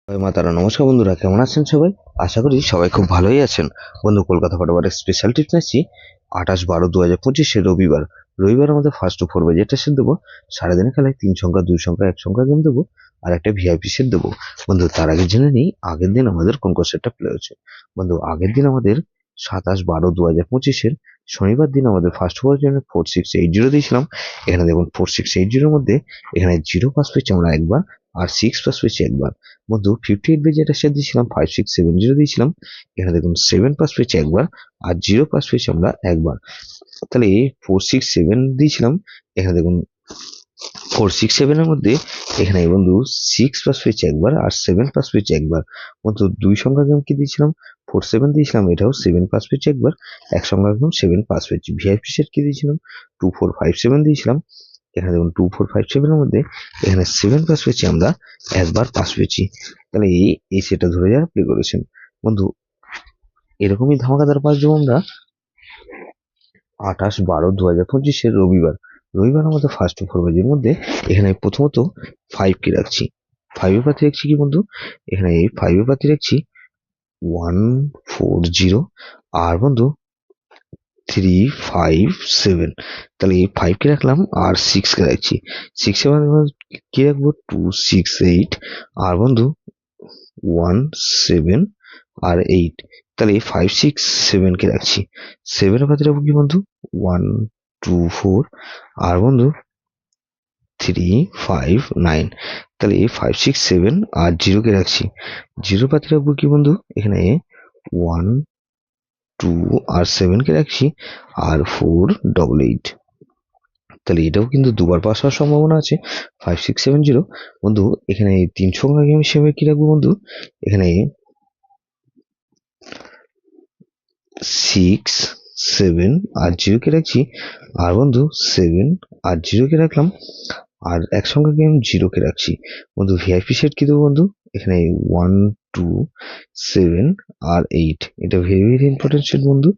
জয় মা তারা। নমস্কার বন্ধুরা, কেমন আছেন সবাই? আশা করি সবাই খুব ভালোই আছেন। বন্ধু, কলকাতা ফটোবারের স্পেশাল টিপস নিচ্ছি 28/12/2025 রবিবার আমাদের ফার্স্ট টু ফোর বাজেটটা সেট দেবো। সারাদিনে খেলায় 3 সংখ্যা 2 সংখ্যা 1 সংখ্যা গেম দেবো আর একটা ভিআইপি সেট দেবো। বন্ধু, তার আগে জেনে নিই আগের দিন আমাদের কোন কোন সেটটা প্লে হচ্ছে। বন্ধু, আগের দিন আমাদের 27/12/2025 শনিবার দিন আমাদের ফার্স্ট ওভারের জন্য 4680 দিয়েছিলাম। এখানে দেখুন 4680 মধ্যে এখানে 0 পাস পেয়েছি আমরা একবার আর 6 পাস পেয়েছি একবার। বন্ধু, 58 যেটা সেট দিয়েছিলাম 5670 দিয়েছিলাম। এখানে দেখুন 7 পাস পেয়েছি একবার আর 0 পাস পেয়েছি আমরা একবার। তাহলে 467 দিয়েছিলাম। এখানে দেখুন 467 এর মধ্যে এখানে বন্ধু 6 পাস পেয়েছি একবার আর 7 পাস পেয়েছি একবার। বন্ধু, দুই সংখ্যা গেম কি দিয়েছিলাম 47 দিয়েছিলাম, এটাও 7 পাস পেয়েছি একবার। এক সংখ্যা গেম 7 পাস পেয়েছি। ভিআইপি সেট কি দিয়েছিলাম 2457 দিয়েছিলাম। এখানে দেখুন 2457 এর মধ্যে এখানে 7 পাস পেয়েছি আমরা, একবার পাস পেয়েছি। তাহলে এই সেটটা ধরে যারা প্লে করেছেন। বন্ধু, এরকমই ধামাকাদার পাস দেবো আমরা 28/12/2025 রবিবার আমাদের ফার্স্ট টু ফোর বাজের মধ্যে। এখানে প্রথমত 5 কে রাখছি। 5 এর পাতি রাখছি কি বন্ধু, এখানে 5 এর পাতি রাখছি 140 আর বন্ধু 357। তাহলে 5 কে রাখলাম আর 6 কে রাখছি। 6 এর কি রাখবো 268 আর বন্ধু 17 আর 8। তাহলে 567 কে রাখছি। 7 এর পাতি রাখবো কি বন্ধু 124 আর বন্ধু 359। তাহলে 567 আর 0 কে রাখছি। 0 পাতি রাখবো কি বন্ধু, এখানে 1 2 আর 7 কে রাখছি আর 488। তাহলে এটাও কিন্তু দুবার পাস হওয়ার সম্ভাবনা আছে 5670। বন্ধু, এখানে 3 সংখ্যা গেম হিসেবে কি রাখবো বন্ধু, এখানে 6 7 আর 0 কে রাখছি আর বন্ধু 7 আর 0 কে রাখলাম আর এক সংখ্যা গেম 0 কে রাখছি। বন্ধু, ভিআইপি সেট কি দেবো বন্ধু, এখানে 1 2 7 আর 8। এটা ভেরি ভেরি ইম্পর্টেন্ট সেট বন্ধু,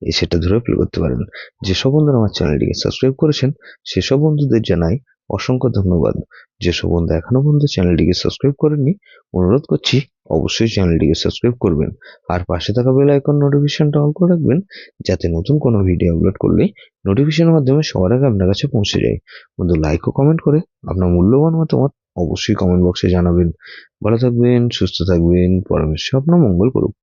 এই সেটটা ধরে প্লে করতে পারেন। যেসব বন্ধুরা আমার চ্যানেলটিকে সাবস্ক্রাইব করেছেন সেসব বন্ধুদের জানাই অসংখ্য ধন্যবাদ। যেসব বন্ধু এখনো পর্যন্ত চ্যানেলটিকে সাবস্ক্রাইব করেননি, অনুরোধ করছি অবশ্যই চ্যানেলটিকে সাবস্ক্রাইব করবেন আর পাশে থাকা বেল আইকন নোটিফিকেশনটা অন করে রাখবেন, যাতে নতুন কোনো ভিডিও আপলোড করলে নোটিফিকেশনের মাধ্যমে সবার আগে আপনার কাছে পৌঁছে যায়। বন্ধু, লাইক ও কমেন্ট করে আপনার মূল্যবান মতামত অবশ্যই কমেন্ট বক্সে জানাবেন। ভালো থাকবেন, সুস্থ থাকবেন, পরমেশ্বর আপনার মঙ্গল করুক।